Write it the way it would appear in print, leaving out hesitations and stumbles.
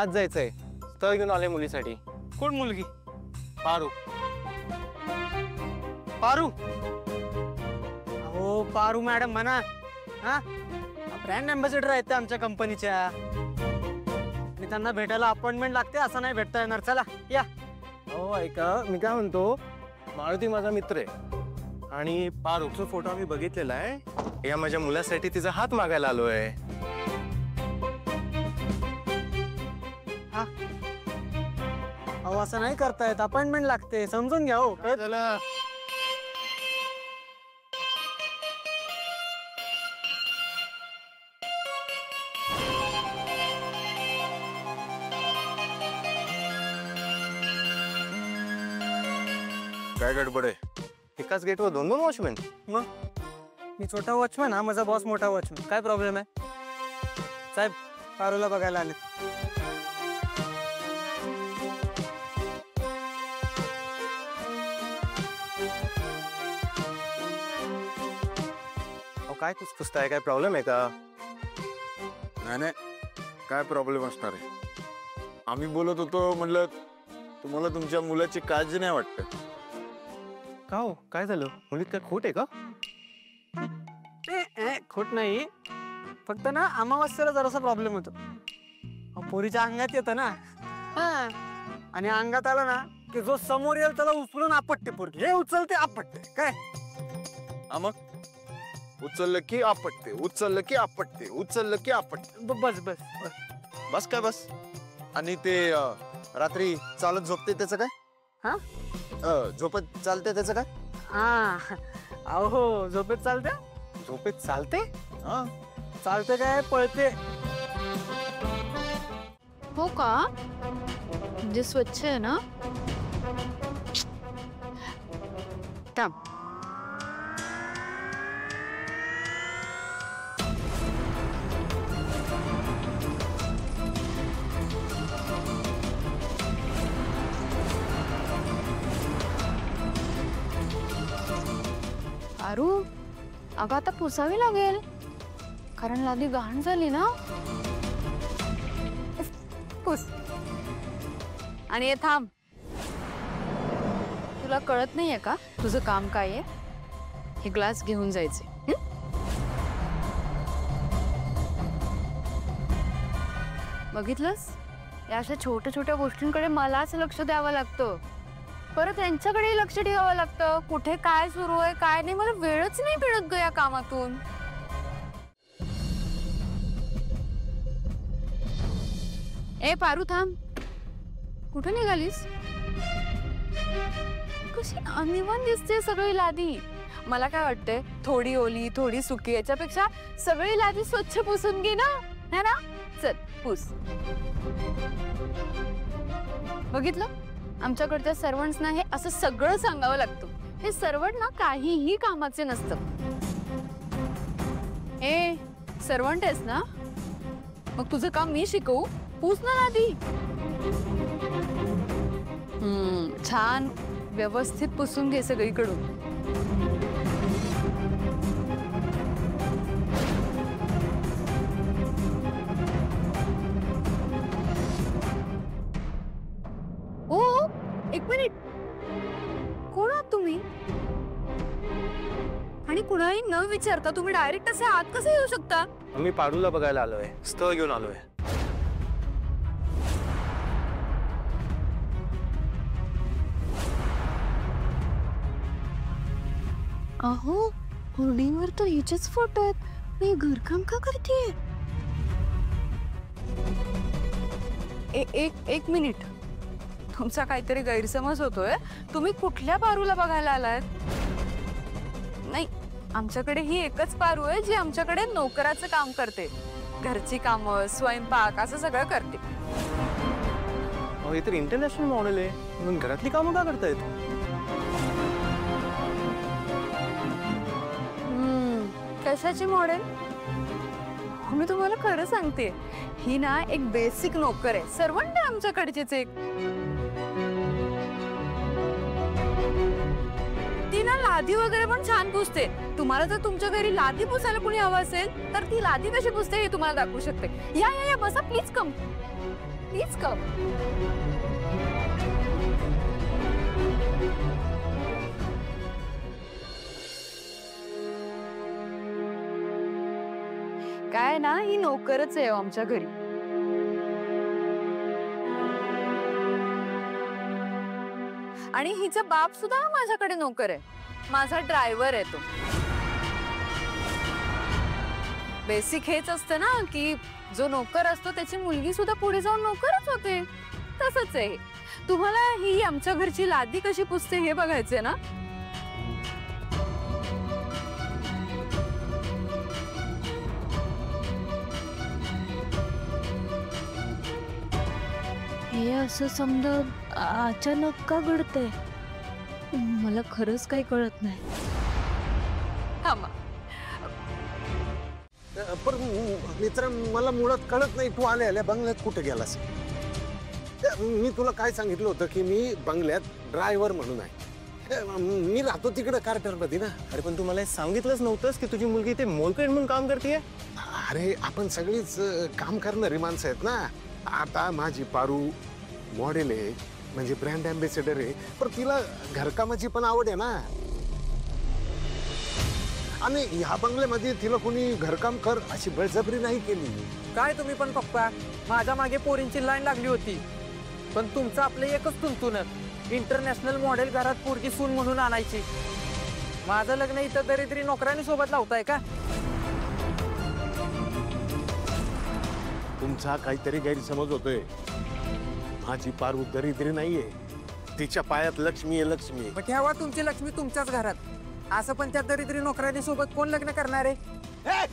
आज जायचंय, स्थळ घेऊन आले मुलीसाठी. कोण मुलगी? पारू. पारू? हो पारू मॅडम म्हणा. हा, ब्रँड अँबॅसेडर आहेत ते आमच्या कंपनीच्या, आणि त्यांना भेटायला अपॉइंटमेंट लागते, असं नाही भेटता येणार. चला या. हो ऐका, मी काय म्हणतो, मारुती माझा मित्र आहे आणि पारूचा फोटो आम्ही बघितलेला आहे. या माझ्या मुलासाठी तिचा हात मागायला आलोय. हा, अहो असं नाही करतायत, अपॉइंटमेंट लागते, समजून घ्या. हो चला. काय गडबड आहे? एकाच गेटवर दोन दोन वॉचमॅन? मग मी छोटा वॉचमॅन, हा माझा बॉस मोठा वॉचमॅन. काय प्रॉब्लेम आहे साहेब? पारूला बघायला आले. काय खुसखुसताय? काय प्रॉब्लेम आहे का? नाही, काय प्रॉब्लेम असणार आहे? आम्ही बोलत होतो, म्हणलं तुम्हाला तुमच्या मुलाची काळजी नाही वाटत का? हो काय झालं? मुलीत काय खोट आहे का? खोट नाही, फक्त ना अमावस्येला जरासा प्रॉब्लेम होतो. पोरीच्या अंगात येतं ना, हा, आणि अंगात आलं ना की जो समोर येईल त्याला उचलून आपटते पोरगी. हे उचलते आपटते काय? मग उचललं की आपटते, उचललं की आपटते, उचललं की आपटते. बस बस बस काय बस? आणि ते रात्री चालत झोपते त्याचं काय? हा, झोपत चालते त्याचं काय? हा, अहो झोपेत चालते. झोपेत चालते? हा, चालते काय, पळते. हो का? म्हणजे स्वच्छ आहे ना? थांब. पारू, अगं आता पुसावी लागेल, कारण लादी घाण झाली ना. पुस. आणि हे थांब, तुला कळत नाहीये का तुझं काम काय आहे? हे ग्लास घेऊन जायचे. बघितलंस, या अशा छोट्या छोट्या गोष्टींकडे मलाच लक्ष द्यावं लागतं, परत यांच्याकडे लक्ष ठेवावं लागतं. कुठे काय सुरू आहे काय नाही, मला वेळच नाही मिळत ग या कामातून. ए पारू थांब, कुठे निघालीस? कशी अनिवन दिसते सगळी लादी. मला काय वाटतंय, थोडी ओली थोडी सुकी, याच्यापेक्षा सगळी लादी स्वच्छ पुसून घे ना, है ना? चल पुस. बघितलं, आमच्याकडच्या सर्वंट्सना हे असं सगळं सांगावं लागतं. हे सर्वंट ना काहीही कामाचे नसतं. ए सर्वंट आहेस ना, मग तुझं काम मी शिकवू? पूस ना आधी. छान व्यवस्थित पुसून घे सगळीकडून. ओ एक मिनिट, कोण आहात तुम्ही? आणि कुणाही न विचारता तुम्ही डायरेक्ट असे आत कसे येऊ शकता? आम्ही पारूला बघायला आलोय, स्थळ घेऊन आलोय. अहो होर्डिंगवर तर हिचेच फोटो आहेत, मी घरकाम का करतेय? एक मिनिट, तुमचा काहीतरी गैरसमज होतोय. तुम्ही कुठल्या पारूला बघायला आलात? नाही, आमच्याकडे ही एकच पारू आहे जी आमच्याकडे नोकराचं काम करते. घरची कामं, स्वयंपाक असं सगळं करते. हे तर इंटरनॅशनल मॉडेल आहे, म्हणून घरातली कामं का करतायत? कशाची मॉडेल? मी तुम्हाला खरं सांगते, ही ना एक बेसिक नोकर आहे, सर्वंट आहे आमच्याकडचीच एक. ती ना लादी वगैरे पण छान पुसते. तुम्हाला जर तुमच्या घरी लादी पुसायला कोणी हवं असेल तर ती लादी कशी पुसते हे तुम्हाला दाखवू शकते. या या या, बसा प्लीज, कम तीच कप. काय ना, ही नोकरच आहे आमच्या घरी. आणि हिचा बाप सुद्धा माझ्याकडे नोकर आहे. माझा ड्रायव्हर आहे तो. बेसिक हेच असतं ना की जो नोकर असतो त्याची मुलगी सुद्धा पुढे जाऊन नोकरच होते. तसंच आहे. तुम्हाला ही आमच्या घरची लादी कशी पुसते हे बघायचंय ना. हे असं समजा अचानक का घडतंय मला खरंच काही कळत नाही. थांबा. पण मित्र मला मुळात कळत नाही तू आल्या बंगल्यात कुठे गेलास. मी तुला काय सांगितलं होतं की मी बंगल्यात ड्रायव्हर म्हणून आहे. मी राहतो तिकडे कार्टर मध्ये ना. अरे पण तू मला हे सांगितलंच नव्हतंस की तुझी मुलगी ते मोलकरीण म्हणून काम करतेय. अरे आपण सगळीच काम करणारी माणसं आहेत ना. आता माझी पारू मॉडेल आहे म्हणजे ब्रँड अँबॅसेडर आहे पण तिला घरकामाची पण आवड आहे ना. आणि ह्या बंगल्यामध्ये तिला कोणी घरकाम कर अशी बळजबरी नाही केली. काय तुम्ही पण पप्पा, माझ्या मागे पोरींची लाईन लागली होती पण तुमचं आपलं एकच तुंतुन, इंटरनॅशनल मॉडेल घरात पोरगी सून म्हणून आणायची. माझं लग्न इथं दरिद्री नोकरांनी सोबत लावताय का. तुमचा काहीतरी गैरसमज होतोय. माझी पारू दरिद्री नाहीये. तिच्या पायात लक्ष्मी आहे. लक्ष्मी मग ठेवा तुमची लक्ष्मी तुमच्याच घरात. असं पण त्या दरिद्री नोकरांनी सोबत कोण लग्न करणार आहे.